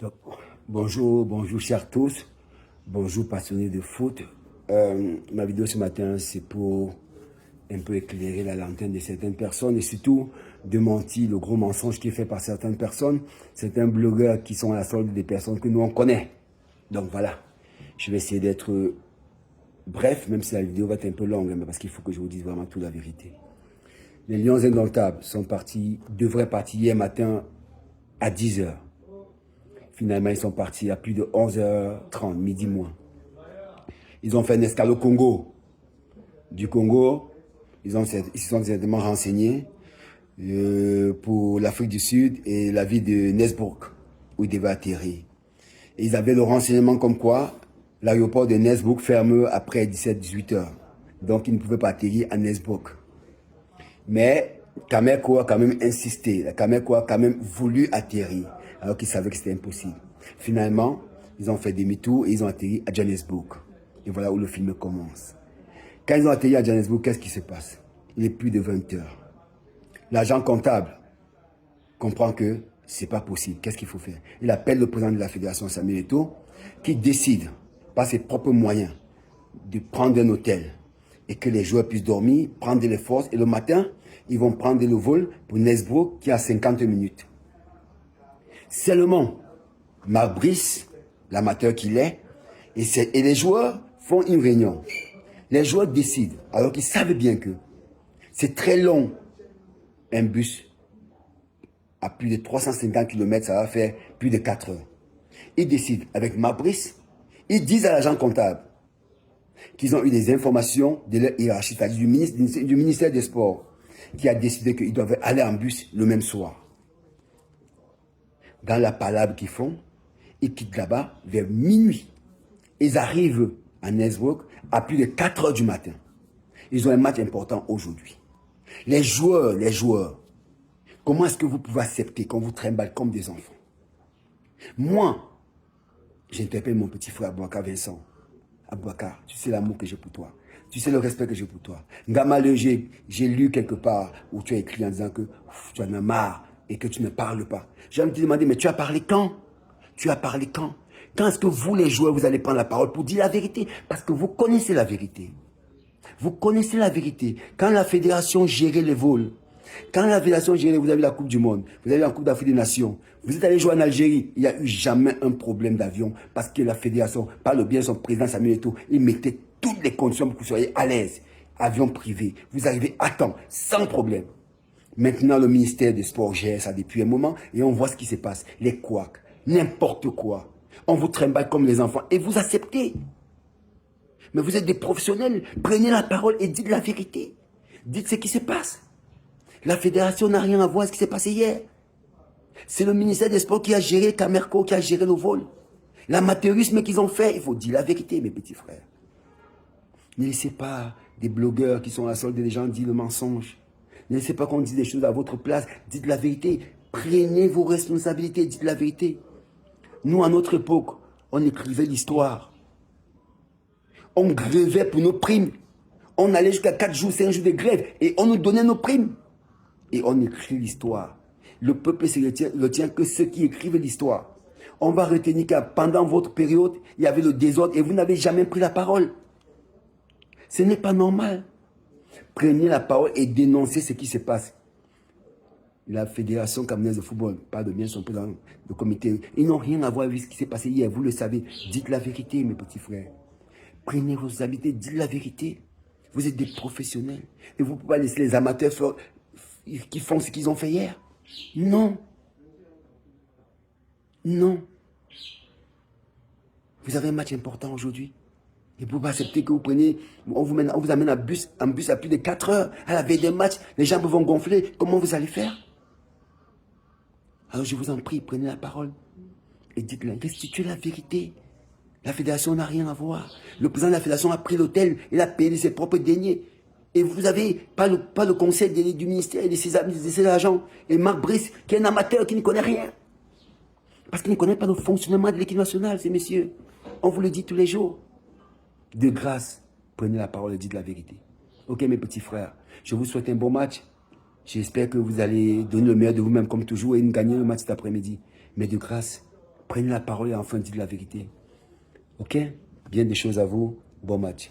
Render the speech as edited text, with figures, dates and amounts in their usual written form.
Donc, bonjour chers tous, bonjour passionnés de foot. Ma vidéo ce matin, c'est pour un peu éclairer la lanterne de certaines personnes et surtout démentir le gros mensonge qui est fait par certaines personnes, certains blogueurs qui sont à la solde des personnes que nous on connaît. Donc voilà, je vais essayer d'être bref, même si la vidéo va être un peu longue, mais parce qu'il faut que je vous dise vraiment toute la vérité. Les Lions indomptables devraient partir hier matin à 10 h. Finalement, ils sont partis à plus de 11h30, midi moins. Ils ont fait une escale au Congo. Du Congo, ils se sont certainement renseignés pour l'Afrique du Sud et la ville de Nesbrook, où ils devaient atterrir. Et ils avaient le renseignement comme quoi l'aéroport de Nesbrook ferme après 17-18 heures. Donc, ils ne pouvaient pas atterrir à Nesbrook. Mais Cameco a quand même insisté. Cameco a quand même voulu atterrir, alors qu'ils savaient que c'était impossible. Finalement, ils ont fait demi-tour et ils ont atterri à Johannesburg. Et voilà où le film commence. Quand ils ont atterri à Johannesburg, qu'est-ce qui se passe? Il est plus de 20 heures. L'agent comptable comprend que c'est pas possible. Qu'est-ce qu'il faut faire? Il appelle le président de la fédération, Samuel Eto'o, qui décide, par ses propres moyens, de prendre un hôtel et que les joueurs puissent dormir, prendre les forces. Et le matin, ils vont prendre le vol pour Nesbrook qui a 50 minutes. Seulement, Marc Brice, l'amateur qu'il est, et les joueurs font une réunion. Les joueurs décident, alors qu'ils savent bien que c'est très long, un bus à plus de 350 km, ça va faire plus de 4 heures. Ils décident avec Marc Brice, ils disent à l'agent comptable qu'ils ont eu des informations de leur hiérarchie, c'est-à-dire du ministère des Sports, qui a décidé qu'ils doivent aller en bus le même soir. Dans la palabre qu'ils font, ils quittent là-bas vers minuit. Ils arrivent à Nesbrook à plus de 4 heures du matin. Ils ont un match important aujourd'hui. Les joueurs, comment est-ce que vous pouvez accepter qu'on vous trimballe comme des enfants? Moi, j'interpelle mon petit frère Abouakar Vincent. Abouakar, tu sais l'amour que j'ai pour toi. Tu sais le respect que j'ai pour toi. Ngamale, j'ai lu quelque part où tu as écrit en disant que tu en as marre et que tu ne parles pas. J'ai envie de te demander, mais tu as parlé quand? Tu as parlé quand? Quand est-ce que vous, les joueurs, vous allez prendre la parole pour dire la vérité? Parce que vous connaissez la vérité. Vous connaissez la vérité. Quand la fédération gérait les vols, quand la fédération gérait, vous avez la Coupe du Monde, vous avez la Coupe d'Afrique des Nations, vous êtes allé jouer en Algérie, il n'y a eu jamais un problème d'avion parce que la fédération, par le bien de son président Samuel Eto'o, il mettait toutes les conditions pour que vous soyez à l'aise. Avion privé, vous arrivez à temps, sans problème. Maintenant, le ministère des Sports gère ça depuis un moment et on voit ce qui se passe. Les couacs, n'importe quoi. On vous trimballe comme les enfants et vous acceptez. Mais vous êtes des professionnels. Prenez la parole et dites la vérité. Dites ce qui se passe. La fédération n'a rien à voir avec ce qui s'est passé hier. C'est le ministère des Sports qui a géré Camerco, qui a géré le vol. L'amateurisme qu'ils ont fait, il faut dire la vérité, mes petits frères. Ne laissez pas des blogueurs qui sont à la solde des gens dire le mensonge. Ne laissez pas qu'on dise des choses à votre place. Dites la vérité. Prenez vos responsabilités, dites la vérité. Nous, à notre époque, on écrivait l'histoire. On grevait pour nos primes. On allait jusqu'à 4 jours, 5 jours de grève et on nous donnait nos primes. Et on écrit l'histoire. Le peuple ne retient que ceux qui écrivent l'histoire. On va retenir que pendant votre période, il y avait le désordre et vous n'avez jamais pris la parole. Ce n'est pas normal. Prenez la parole et dénoncez ce qui se passe. La Fédération camerounaise de football, pas de bien son président, le comité, ils n'ont rien à voir avec ce qui s'est passé hier, vous le savez. Dites la vérité, mes petits frères. Prenez vos responsabilités, dites la vérité. Vous êtes des professionnels. Et vous ne pouvez pas laisser les amateurs qui font ce qu'ils ont fait hier. Non. Non. Vous avez un match important aujourd'hui. Et vous ne pouvez pas accepter que vous preniez, on vous amène en bus à plus de 4 heures. À la veille des matchs, les jambes vont gonfler. Comment vous allez faire? Alors je vous en prie, prenez la parole. Et dites-le, restituez la vérité. La fédération n'a rien à voir. Le président de la fédération a pris l'hôtel, il a payé de ses propres deniers. Et vous n'avez pas le conseil du ministère et de ses agents. Et Marc Brice, qui est un amateur, qui ne connaît rien. Parce qu'il ne connaît pas le fonctionnement de l'équipe nationale, ces messieurs. On vous le dit tous les jours. De grâce, prenez la parole et dites la vérité. Ok, mes petits frères, je vous souhaite un bon match. J'espère que vous allez donner le meilleur de vous-même comme toujours et nous gagner le match cet après-midi. Mais de grâce, Prenez la parole et enfin dites la vérité. Ok? Bien des choses à vous. Bon match.